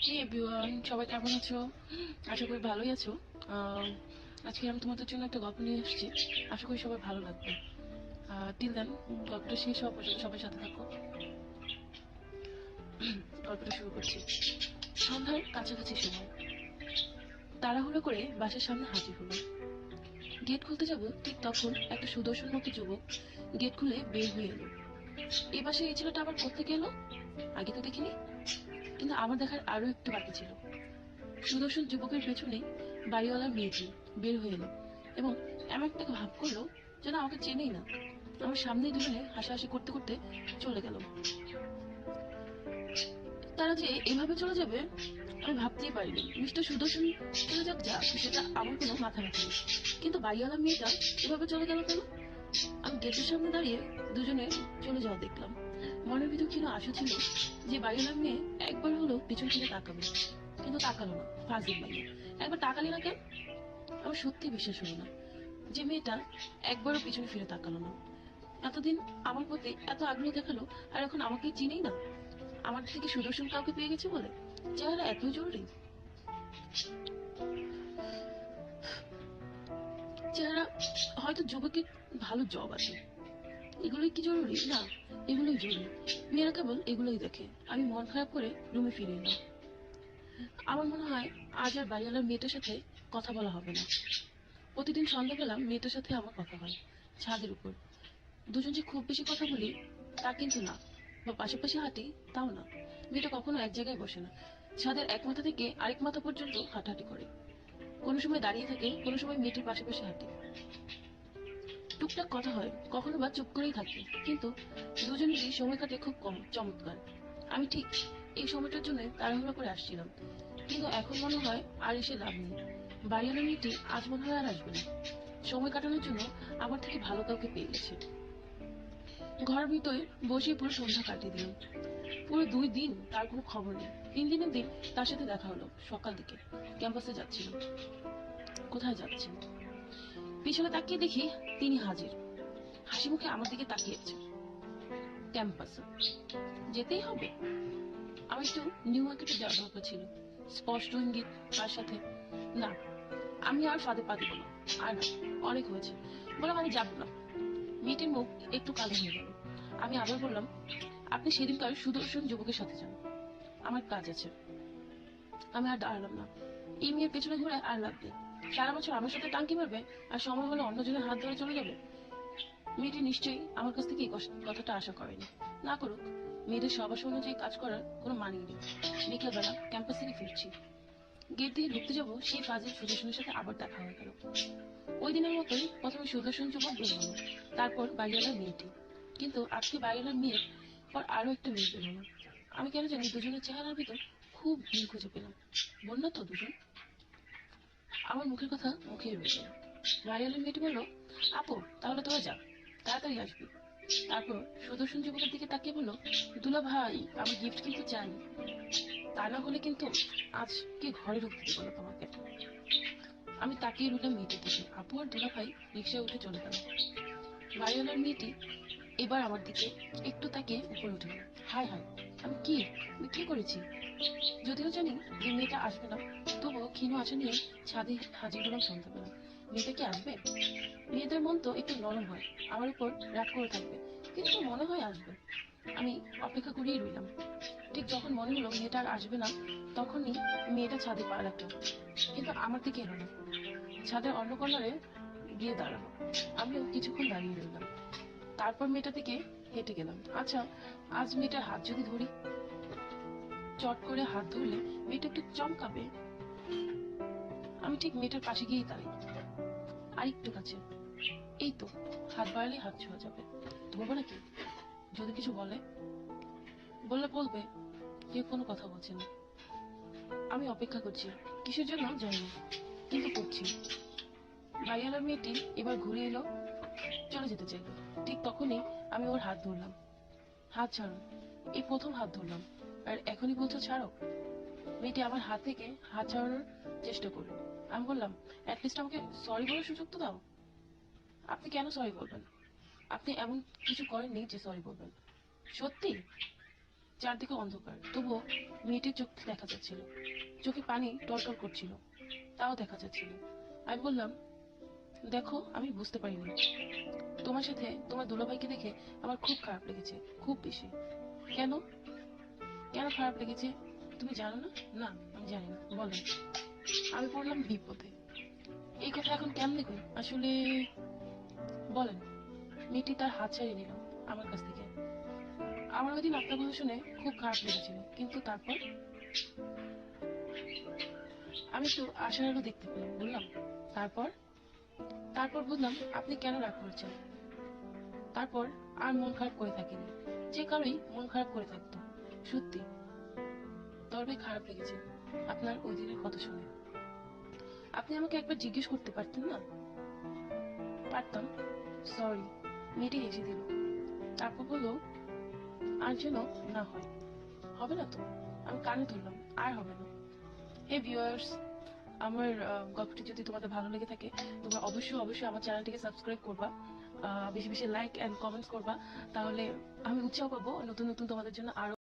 হে everyone, সবাই কেমন আছো? আশা করি ভালোই আছো। আজকে আমি তোমাদের জন্য একটা গল্প নিয়ে এসেছি। আশা করি সবাই ভালো লাগবে। টিল দেন, গল্পটা শেষ হওয়া পর্যন্ত সবাই সাথে থাকো। গল্পটা শুরু করছি। সন্ধ্যার কাছাকাছি সময় তাড়াহুড়ো করে বাসার সামনে হাজির হলো। গেট খুলতে যাব, ঠিক তখন একটা সুদর্শন মতো যুবক গেট খুলে বের হয়ে এলো। এ বাসে এই ছেলেটা আবার কোত্থেকে এলো? আগে তো দেখিনি, কিন্তু আমার দেখার আরো একটু বাকি ছিল। সুদর্শন যুবকের পেছনে বাড়িওয়ালার মেয়েটি বের হয়ে এলো এবং এমন একটা ভাব করলো যেন আমাকে চেনেই না। আমার সামনেই দুজনে হাসাহাসি করতে করতে চলে গেল। তারা যে এভাবে চলে যাবে আমি ভাবতেই পারিনি। মিস্টার সুদর্শন চলে যাক, যা সেটা আমার কোনো মাথা ব্যথা নেই, কিন্তু বাড়িওয়ালা মেয়েটা এভাবে চলে গেল কেন? আমি গেটের সামনে দাঁড়িয়ে দুজনে চলে যাওয়া দেখলাম। মনের ভিতর ক্ষীণ আশা ছিল যে বাড়িওয়ালার মেয়ে একবার হলো পিছন ফিরে তাকাবে, কিন্তু তাকালো না। ফাজিল মেয়ে, একবার তাকালি না কেন? আমার সত্যি বিশ্বাস হলো না যে মেয়েটা একবারও পিছনে ফিরে তাকালো না। এতদিন আমার প্রতি এত আগ্রহ দেখালো, আর এখন আমাকে চিনেই না। আমার থেকে সুদর্শন কাউকে পেয়ে গেছে বলে চেহারা এত জরুরি? চেহারা হয়তো যুবকের ভালো জব আছে, এগুলোই কি জরুরি? না, এগুলোই জরুরি। মেয়েরা কেবল এগুলোই দেখে। আমি মন খারাপ করে রুমে ফিরে এলাম। আমার মনে হয় আজ আর বাড়িওয়ালার মেয়েটার সাথে কথা বলা হবে না। প্রতিদিন সন্ধ্যাবেলা মেয়েটার সাথে আমার কথা হয় ছাদের উপর। দুজন যে খুব বেশি কথা বলি তা কিন্তু না, বা পাশাপাশি হাঁটি তাও না। মেয়েটা কখনো এক জায়গায় বসে না, ছাদের এক মাথা থেকে আরেক মাথা পর্যন্ত হাঁটাহাঁটি করে। কোনো সময় দাঁড়িয়ে থাকে, কোনো সময় মেয়েটির পাশাপাশি হাঁটে। টুকটাক কথা হয়, কখনো বা চুপ করেই থাকে, কিন্তু দুজনেরই সময় কাটে খুব কম চমৎকার। আমি ঠিক এই সময়টার জন্য তাড়াহুড়ো করে আসছিলাম, কিন্তু এখন মনে হয় আর এসে লাভ নেই। বাড়িওয়ালা মেয়েটি আজ মনে হয় আর আসবে না। সময় কাটানোর জন্য আমার থেকে ভালো কাউকে পেয়ে গেছে। ঘরের ভিতরে বসে পুরো সন্ধ্যা কাটিয়ে দিলাম। পুরো 2 দিন তার কোনো খবর নেই। 3 দিনের দিন তার সাথে দেখা হলো সকাল দিকে। ক্যাম্পাসে যাচ্ছিল। কোথায় যাচ্ছেন পিছনে তাকিয়ে দেখি তিনি হাজির, হাসি মুখে আমার দিকে তাকিয়ে আছে। ক্যাম্পাসে যেতেই হবে। আমার একটু নিউ মার্কেটে যাওয়ার দরকার ছিল। স্পষ্ট ইঙ্গিত তার সাথে। না, আমি আর ফাঁদে পা দিব না। আর না, অনেক হয়েছে। বললাম আমি যাব না। মেয়েটির মুখ একটু কালো হয়ে গেল। আমি আবার বললাম, আপনি সেদিনকার সুদর্শন যুবকের সাথে যান, আমার কাজ আছে। আমি আর দাঁড়ালাম না। এই মেয়ের পেছনে ঘুরে আর লাভ নেই। সারা বছর আমার সাথে টাঙ্কি মারবে আর সময় হলে অন্যজনের হাত ধরে চলে যাবে। মেয়েটি নিশ্চয়ই আমার কাছ থেকে এই কথাটা আশা করেনি। না করুক, মেয়েদের সবার অনুযায়ী কাজ করার কোনো মানেই নেই। বিকেলবেলা ক্যাম্পাস থেকে ফিরছি, গেট দিয়ে ঢুকতে যাবো, সেই ফাজিল সুদর্শনের সাথে আবার দেখা হয়ে গেল। ওই দিনের মতোই প্রথমে সুদর্শন যুবক বের হলো, তারপর বাড়িওয়ালার মেয়েটি। কিন্তু আজকে বাড়িওয়ালার মেয়ের পর আরো একটা মেয়ে বের হলো। আমি কেন জানি দুজনের চেহারার ভিতর খুব মিল খুঁজে পেলাম। বললো তো দুজন। আমার মুখের কথা মুখে রয়ে গেল। বাড়িওয়ালার মেয়েটি বললো, আপু তাহলে তোরা যা, তাড়াতাড়ি আসবি। তারপর সুদর্শন যুবকের দিকে তাকিয়ে বললো, দুলা ভাই আমি গিফট কিন্তু চাই, তা না হলে কিন্তু আজকে ঘরে ঢুকতে দেবো না তোমাকে। আমি তাকিয়ে রইলাম মেয়েটির দিকে। আপু আর দুলা ভাই রিক্সায় উঠে চলে গেল। বাড়িওয়ালার মেয়েটি এবার আমার দিকে একটু তাকিয়ে উপরে উঠে গেল। হায় হায়, আমি কি করেছি? যদিও জানি যে মেয়েটা আসবে না, তবুও ক্ষীণ আশা নিয়ে ছাদে হাজির হলাম সন্ধ্যাবেলা। মেয়েটা কি আসবে? মেয়েদের মন তো একটু নরম হয়, আমার উপর রাগ করে থাকবে, কিন্তু মনে হয় আসবে। আমি অপেক্ষা করেই রইলাম। ঠিক যখন মনে হলো মেয়েটা আর আসবে না, তখনই মেয়েটা ছাদে পা রাখলো, কিন্তু আমার দিকে এলো না। ছাদের অন্য কর্নারে গিয়ে দাঁড়ালো। আমিও কিছুক্ষণ দাঁড়িয়ে রইলাম। তারপর মেয়েটা থেকে হেঁটে গেলাম। আচ্ছা, আজ মেয়েটার হাত যদি ধরি? চট করে হাত ধরলে মেয়েটা একটু চমকাবে। আমি ঠিক মেয়েটার পাশে গিয়েই দাঁড়াই, আর একটু কাছে। এই তো, হাত বাড়ালে হাত ছোঁয়া যাবে। ধরবো নাকি? যদি কিছু বললে বলবে কেউ কোনো কথা বলছে না। আমি অপেক্ষা করছি, কিসের জন্য জানি না, কিন্তু করছি। বাড়িওয়ালার মেয়েটি এবার ঘুরে এলো, চলে যেতে চাইলো। ঠিক তখনই আমি ওর হাত ধরলাম। হাত ছাড়ুন। এই প্রথম হাত ধরলাম, আর এখনই বলছো ছাড়ো? মেয়েটি আমার হাত থেকে হাত ছাড়ানোর চেষ্টা করলো। আমি বললাম, অ্যাটলিস্ট আমাকে সরি বলার সুযোগ তো দাও। আপনি কেন সরি বলবেন? আপনি এমন কিছু করেননি যে সরি বলবেন। সত্যি? চারদিকে অন্ধকার, তবুও মেয়েটির চোখ দেখা যাচ্ছিল, চোখে পানি টলটল করছিল, তাও দেখা যাচ্ছিল। আমি বললাম, দেখো, আমি বুঝতে পারিনি, তোমার সাথে তোমার দুলাভাইকে দেখে আমার খুব খারাপ লেগেছে, খুব বেশি। কেন? কেন খারাপ লেগেছে তুমি জানো না? না, আমি জানি না, বলেন। আমি পড়লাম বিপদে। এই কথা এখন কেমনে কই আসলে, বলেন। মেয়েটি তার হাত ছাড়িয়ে নিল আমার কাছ থেকে। আমার ওই দিন আপনার কথা শুনে খুব খারাপ লেগেছিল, কিন্তু তারপর আমি একটু আশার আলো দেখতে পেলাম। বললাম, তারপর? তারপর বুঝলাম আপনি কেন রাগ করেছেন। তারপর আর মন খারাপ করে থাকিনি, যে কারোই মন খারাপ করে থাকতো। সত্যি, তবে খারাপ লেগেছে আপনার ওই দিনের কথা শুনে। আপনি আমাকে একবার জিজ্ঞেস করতে পারতেন না? পারতাম। সরি। মেয়েটি হেসে দিল, তারপর বললো, আর যেন না হয়। হবে না তো? আমি কানে ধরলাম, আর হবে না। হে ভিউয়ার্স, আমার গল্পটি যদি তোমাদের ভালো লেগে থাকে, তোমরা অবশ্যই অবশ্যই আমার চ্যানেলটিকে সাবস্ক্রাইব করবা, বেশি বেশি লাইক এন্ড কমেন্টস করবা, তাহলে আমি উৎসাহ পাবো নতুন নতুন তোমাদের জন্য আরো